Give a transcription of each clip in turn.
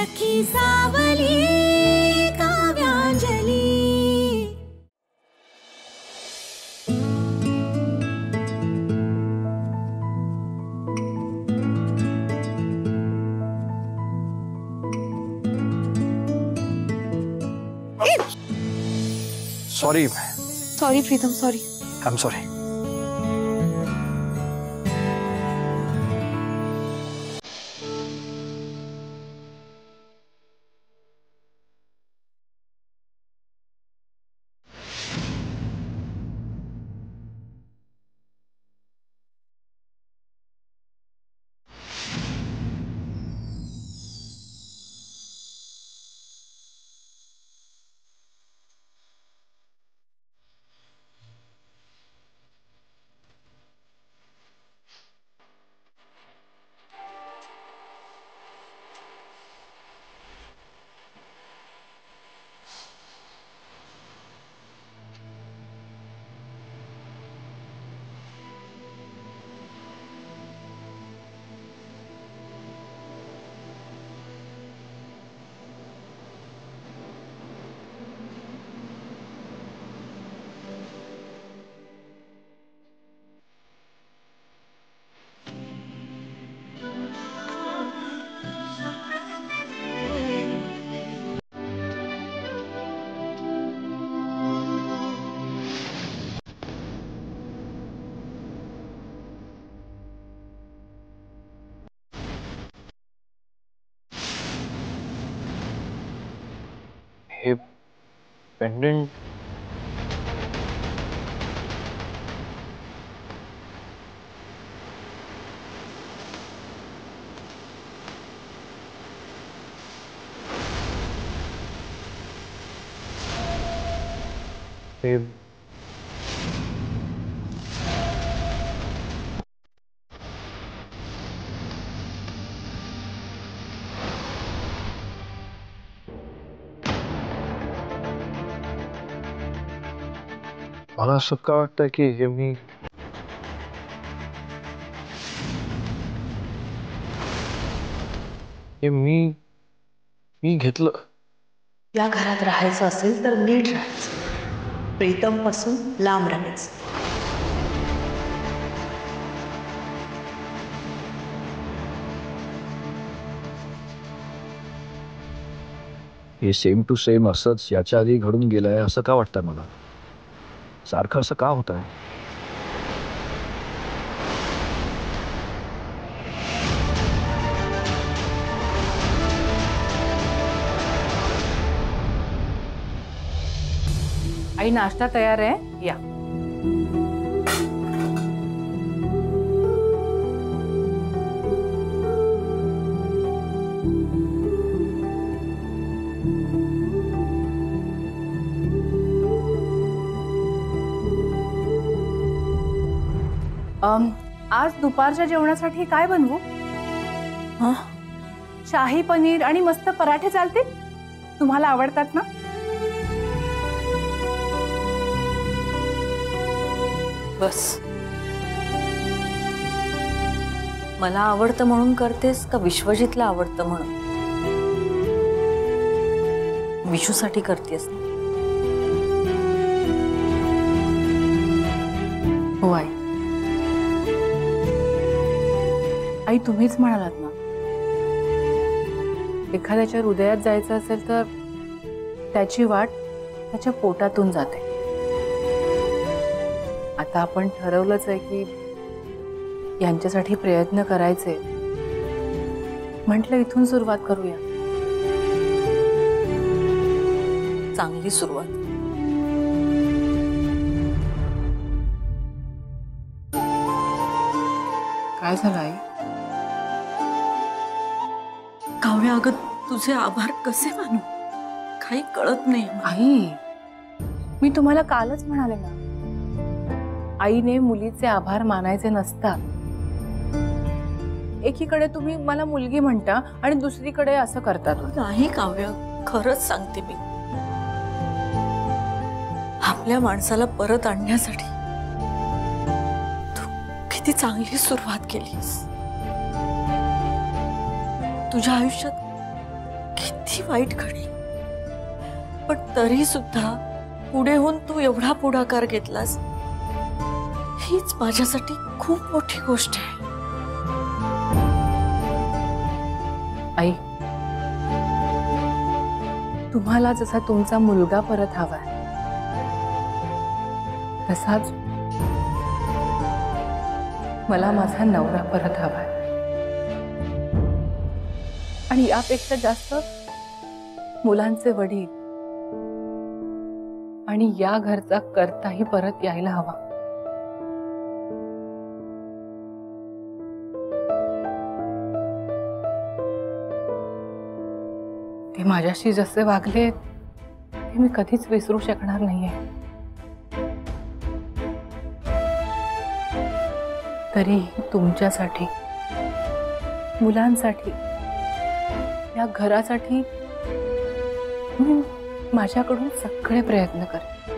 Sakhi Savli Kavyanjali. Sorry sorry Pritam, sorry. I am sorry. हे pendant मला असं का वाटतं की हे मी घेतलं। या घरात राहायचं असेल तर नीट राहायचं, प्रीतम पासून लांब राहायचं। हे सेम टू सेम असंच याच्या आधी घडून गेलंय असं का वाटतंय मला? सारखं असं का होत आहे? आई नाश्ता तयार है, या। आज दुपारच्या जेवणासाठी काय बनवू? शाही पनीर आणि मस्त पराठे चालतील? तुम्हाला आवडतात ना? बस, मला आवडतं म्हणून करतेस का विश्वजितला आवडतं म्हणून? विशूसाठी करतेस ना? हो आई। आई तुम्हीच म्हणालात ना, एखाद्याच्या हृदयात जायचं असेल तर त्याची वाट त्याच्या पोटातून जाते। आता आपण ठरवलंच आहे की यांच्यासाठी प्रयत्न करायचे, म्हटलं इथून सुरुवात करूया। चांगली सुरुवात। काय झालं आई? काव्या, अगं तुझे आभार कसे मानू काही कळत नाही आई। मी तुम्हाला कालच म्हणाले ना, आईने मुलीचे आभार मानायचे नसतात। एकीकडे तुम्ही मला मुलगी म्हणता आणि दुसरीकडे असं करतात। नाही काव्या, खरंच सांगते मी, आपल्या माणसाला परत आणण्यासाठी तू किती चांगली सुरुवात केलीस। तुझ्या आयुष्यात किती वाईट घडली, पण तरी सुद्धा पुढे होऊन तू एवढा पुढाकार घेतलास, हीच माझ्यासाठी खूप मोठी गोष्ट आहे. आई, तुम्हाला जसा तुमचा मुलगा परत हवाय तसाच मला माझा नवरा परत हवाय, आणि यापेक्षा जास्त मुलांचे वडील आणि या घरचा कर्ताही परत यायला हवा. ते माझ्याशी जसे वागले ते मी कधीच विसरू शकणार नाहीये. तरीही तुमच्यासाठी, मुलांसाठी, या घरासाठी मी माझ्याकडून सगळे प्रयत्न करेन.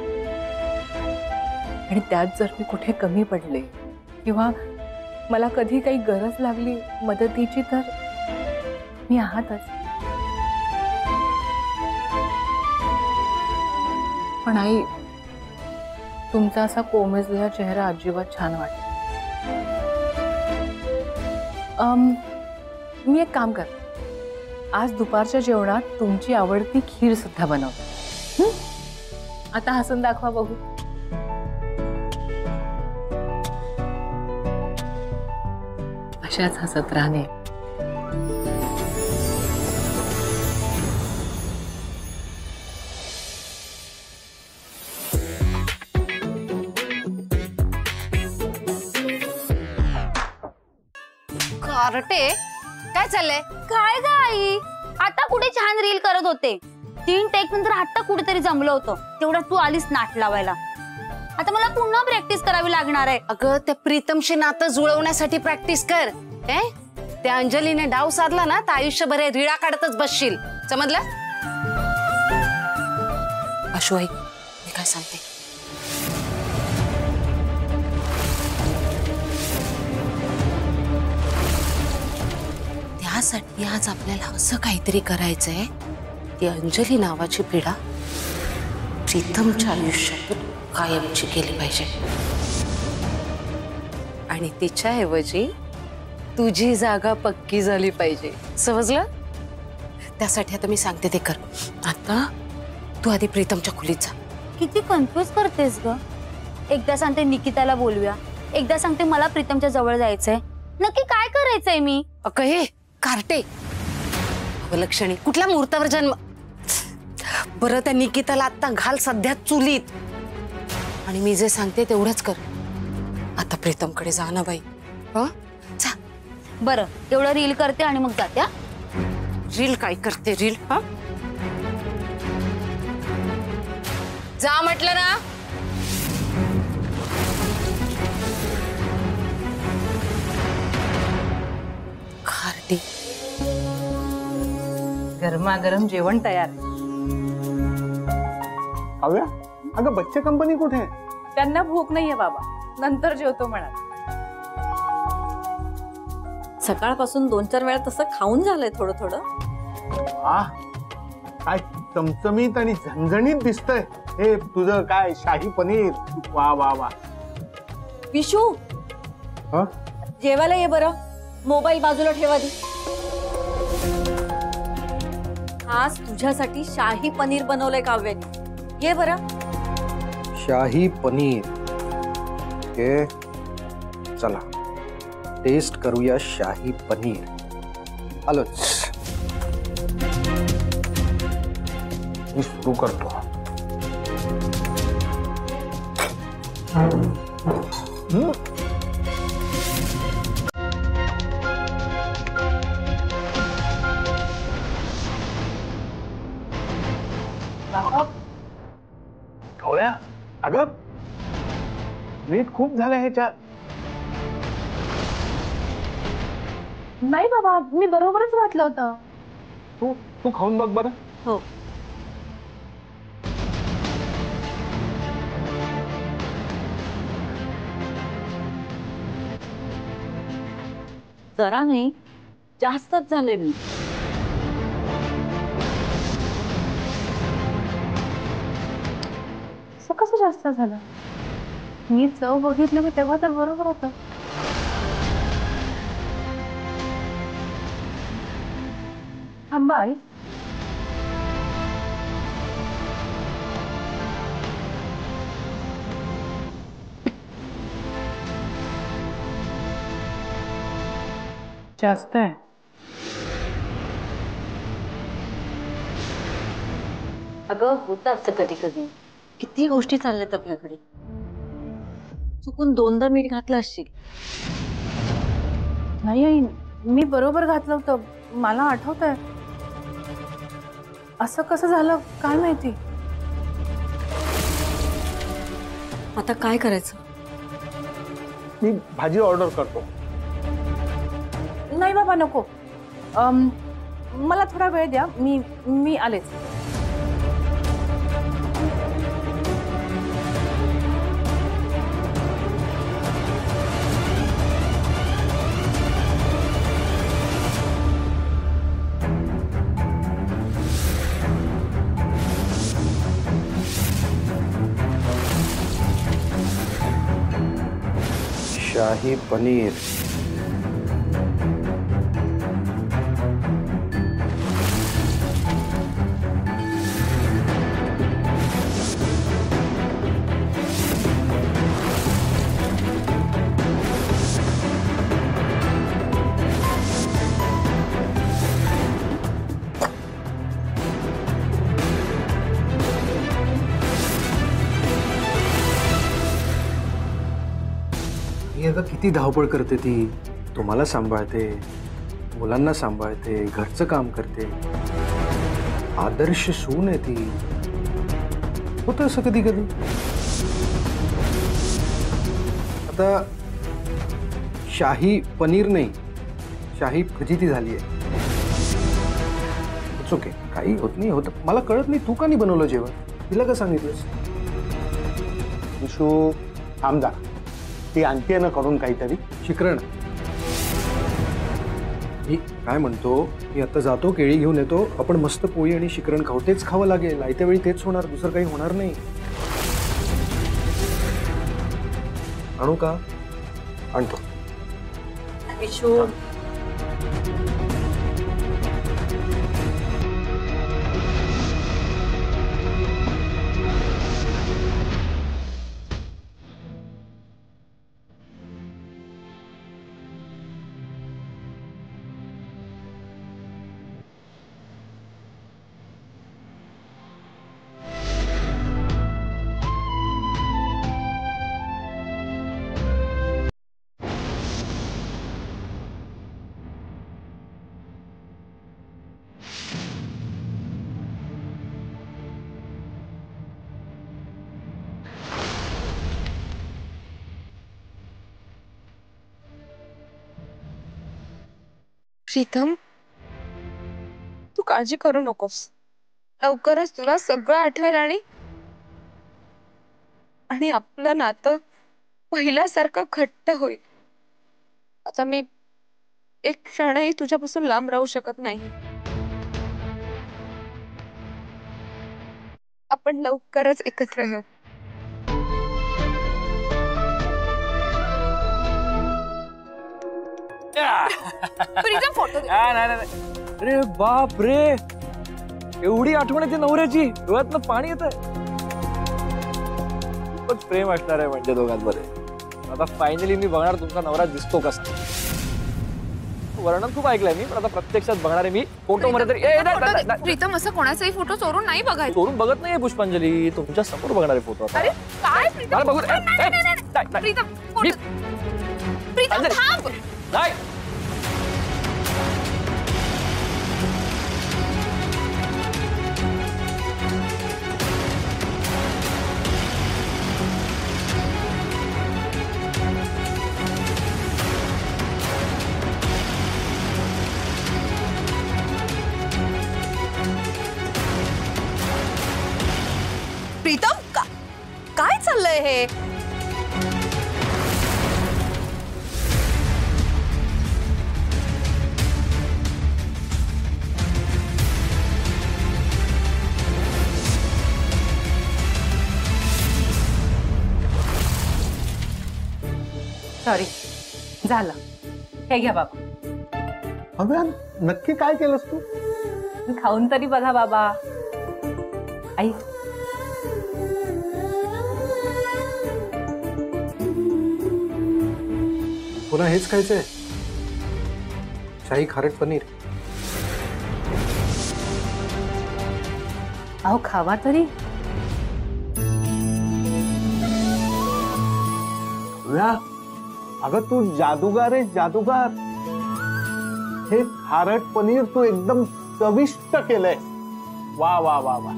आणि त्यात जर मी कुठे कमी पडले किंवा मला कधी काही गरज लागली मदतीची तर मी आहातच. पण आई, तुमचा असा कोमेजलेला चेहरा अजिबात छान वाटतो. मी एक काम कर, आज दुपारच्या जेवणात तुमची आवडती खीर सुद्धा बनवते. आता हसून दाखवा बघू. अशाच हसत राहणे. कार्टे, काय चाललंय? काय ग आई, आता कुठे छान रील करत होते. 3 टेक नंतर हट्ट कुठेतरी जमलं होतं, तेवढ्यात तू आलीस नाट लावायला. आता मला पुन्हा प्रॅक्टिस करावी लागणार आहे. अगं, त्या प्रीतमशी नातं जुळवण्यासाठी प्रॅक्टिस कर. त्या अंजलीने डाव साधला ना तर आयुष्यभर रिळा काढतच बसशील, समजलं? अशो, ऐक, मी काय सांगते. त्यासाठी आज आपल्याला असं काहीतरी करायचंय, ती अंजली नावाची पिढा प्रीतमच्या आयुष्यातून कायमची केली पाहिजे. आणि तिच्याऐवजी तुझी जागा पक्की झाली पाहिजे, समजलं? त्यासाठी आता मी सांगते ते कर. आता तू आधी प्रीतमच्या खोलीत जा. किती कन्फ्युज करतेस ग. एकदा सांगते निकिताला बोलूया, एकदा सांगते मला प्रीतमच्या जवळ जायचंय. नक्की काय करायचंय मी? अगं हे कार्टे, अवलक्षणी, कुठल्या मुहूर्तावर जन्म. बरं, त्या निकिताला आता घाल सध्या चुलीत, आणि मी जे सांगते तेवढंच कर. आता प्रीतमकडे जा ना बाई. जा. बरं, एवढं रील करते आणि मग जाते. रील काय करते रील? जा म्हटलं ना. कार्टे, गरमागरम जेवण तयार आहे. अव्या, अगं बच्चे कंपनी कुठे? त्यांना भूक नाहीये बाबा, नंतर जेवतो म्हणा. सकाळपासून 2-4 वेळा तसं खाऊन झालंय थोडं थोडं. काय चमचमीत आणि झणझणीत दिसतंय हे तुझं काय शाही पनीर. वा वा वा. विशू, जेवायला ये बरं. मोबाईल बाजूला ठेवा दी. आज तुझ्यासाठी शाही पनीर बनवलंय काव्याने, ये बरं. शाही पनीर. हे चला टेस्ट करूया शाही पनीर. आलोच. मी सुरू करतो. ढोळ्या, अगं मीठ खूप झालं ह्याच्यात. नाही बाबा, मी बरोबरच वाटलं होतं. तू तू खाऊन बघ बरं. हो. जरा नाही, जास्तच झाले मी. जास्त झालं? मी चव बघितलं की तेव्हा तर बरोबर होतं. थांबा आई. जास्त आहे. अगं होतं असं कधी कधी. किती गोष्टी चालल्यात आपल्याकडे. चुकून 2दा मीठ घातलं असशील. नाही आई, मी बरोबर घातलं होतं. मला आठवतंय. असं कसं झालं काय माहिती. आता काय करायचं? मी भाजी ऑर्डर करतो. नाही बाबा नको. मला थोडा वेळ द्या. मी आलेच. शाही पनीर. ही अगं किती धावपळ करते ती. तुम्हाला सांभाळते, मुलांना सांभाळते, घरचं काम करते. आदर्श सून आहे ती. होतं असं कधी कधी. आता शाही पनीर नाही, शाही फजिती झाली आहे. इट्स ओके, काही होत नाही. होत मला कळत नाही तू का नाही बनवलं जेवण. तिला का सांगितलंस? विशू थांब जा. ती आणते ना करून काहीतरी. शिकरण. मी काय म्हणतो, मी आता जातो, केळी घेऊन येतो. आपण मस्त पोळी आणि शिकरण खाऊ. तेच खावं लागेल. आयत्या वेळी तेच होणार, दुसरं काही होणार नाही. आणू का? आणतो. विशू प्रीतम, तू काळजी करू नकोस. लवकरच तुला सगळं आठवेल आणि आपलं नातं पहिल्यासारखं घट्ट होईल. आता मी एक क्षणही तुझ्यापासून लांब राहू शकत नाही. आपण लवकरच एकत्र येऊ. प्रीतम फोटो दे. अरे बाप रे, एवढी आठवण येते नवऱ्याची. डोळ्यातनं पाणी येत. खूपच प्रेम असणार आहे म्हणजे दोघांमध्ये. आता फायनली मी बघणार तुमचा नवरा दिसतो कसा. वर्णन खूप ऐकलंय मी, पण आता प्रत्यक्षात बघणार आहे मी. फोटो मध्ये तरी प्रीतम, असं कोणाचाही फोटो चोरून नाही बघायचं. चोरून बघत नाहीये पुष्पांजली. तुमच्या समोर बघणार आहे फोटो. अरे काय प्रीतम, बघू प्रीतम प्रीतम थांब. नाही. प्रीतम काय चाललंय हे? सॉरी, झालं. हे घ्या बाबा. अव्या, नक्की काय केलंस तू? खाऊन तरी बघा बाबा. आई, पुन्हा हेच खायचंय? शाही खारट पनीर. अहो खावा तरी. अव्या, अगं तू जादूगार आहे, जादूगार. हे खारट पनीर तू एकदम चविष्ट केलंय. वा वा वा वा.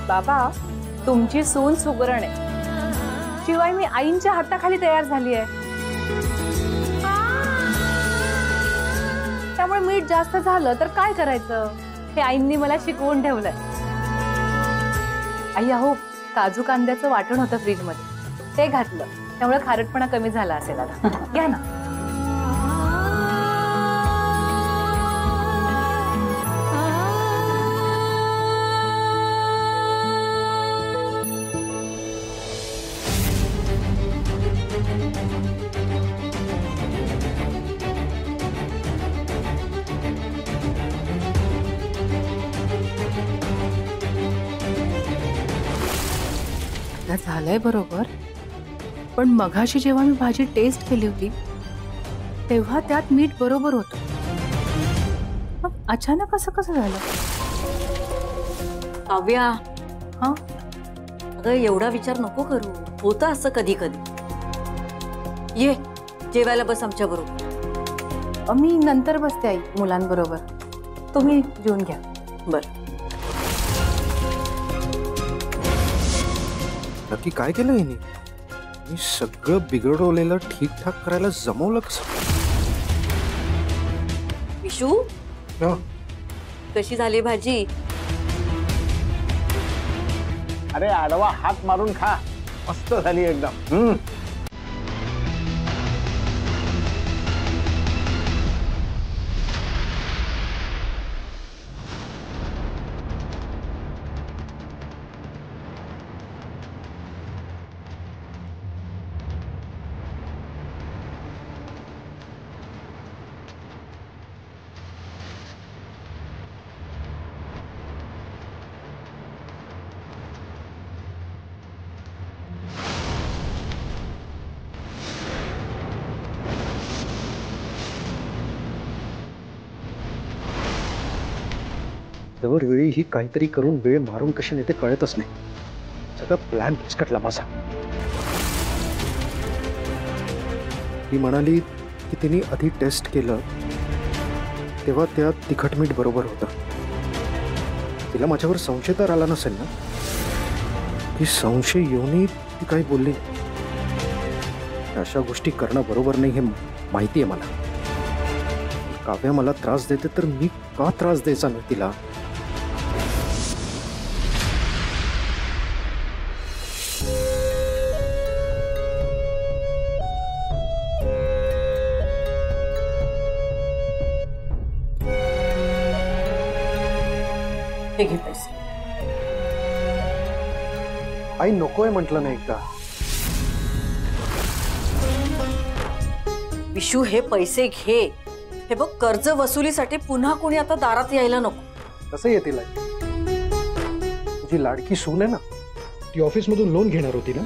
बाबा, तुमची सून सुगरण आहे, शिवाय मी आईंच्या हाताखाली तयार झाली आहे. त्यामुळे मीठ जास्त झालं तर काय करायचं हे आईंनी मला शिकवून ठेवलंय. आई, अहो काजू कांद्याचं वाटण होतं फ्रीज मध्ये, ते घातलं, त्यामुळे खारटपणा कमी झाला असेल. आता घ्या ना. झालंय बरोबर, पण मघाशी जेव्हा मी भाजी टेस्ट केली होती तेव्हा त्यात मीठ बरोबर होतं. मग अचानक असं कसं झालं? काव्या, हा, अगं एवढा विचार नको करू. होतं असं कधी कधी. ये जेवायला बस आमच्या बरोबर. मी नंतर बसते आई मुलांबरोबर, तुम्ही जेवून घ्या. बर. नक्की काय केलं हिने? मी सगळं बिघडवलेलं ठीकठाक करायला जमवलं कसं? विशू, हं? कशी झाली भाजी? अरे आडवा हात मारून खा, मस्त झाली एकदम. दरवेळी ही काहीतरी करून वेळ मारून कशी नेते कळतच नाही. सगळं प्लॅन फिसकटला माझा. ती म्हणाली की तिने आधी टेस्ट केलं तेव्हा त्यात तिखट मीठ बरोबर होतं. तिला माझ्यावर संशय तर आला नसेल ना? की संशय येऊनही ती काही बोलली. अशा गोष्टी करणं बरोबर नाही हे माहिती आहे मला. काव्या मला त्रास देते तर मी का त्रास द्यायचा नाही तिला? हे घे पैसे. आई नकोय म्हटलं नाही एकदा. विशू, हे पैसे घे. हे बघ, कर्ज वसुलीसाठी पुन्हा कोणी आता दारात यायला नको. कसं येतील आई? तुझी लाडकी सून आहे ना, ती ऑफिस मधून लोन घेणार होती ना,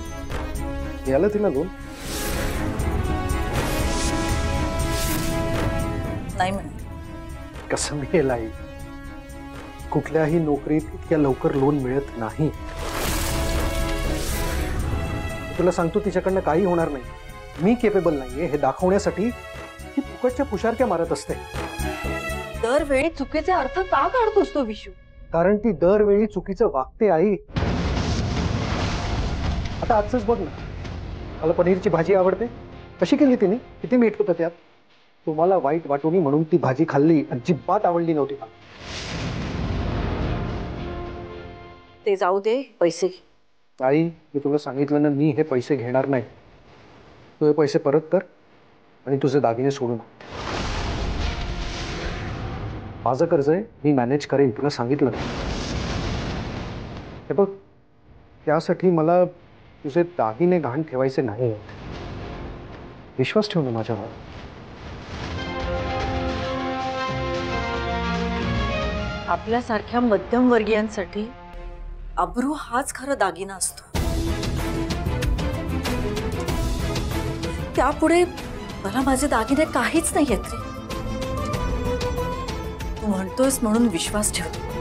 याला तिला लोन नाही म्हणत. कसं मिळेल आई? कुठल्याही नोकरीत इतक्या लवकर लोन मिळत नाही. तुला सांगतो तिच्याकडनं काही होणार नाही. मी केपेबल नाहीये हे दाखवण्यासाठी ती फुकटच्या पुशारक्या मारत असते. दरवेळी चुकीचे अर्थ का काढतोस तो विशू? कारण ती दरवेळी चुकीचं वागते आई. आता आजच बघ ना, मला पनीरची भाजी आवडते, कशी केली तिने, किती मीठ होतं त्यात. तुम्हाला वाईट वाटून म्हणून ती भाजी खाल्ली, अजिबात आवडली नव्हती मला. ते जाऊ दे, पैसे घे. आई, मी तुला सांगितलं ना, मी हे पैसे घेणार नाही. तू हे पैसे परत कर आणि तुझे दागिने सोडून. माझं कर्ज आहे, मी मॅनेज करेन, तुला सांगितलं ना. हे बघ, त्यासाठी मला तुझे दागिने गहाण ठेवायचे नाही. विश्वास ठेव ना माझ्यावर. आपल्यासारख्या मध्यमवर्गीयांसाठी अब्रू हाच खरा दागिना असतो. त्यापुढे मला माझे दागिने काहीच नाही आहेत रे. तू म्हणतोयस म्हणून विश्वास ठेव.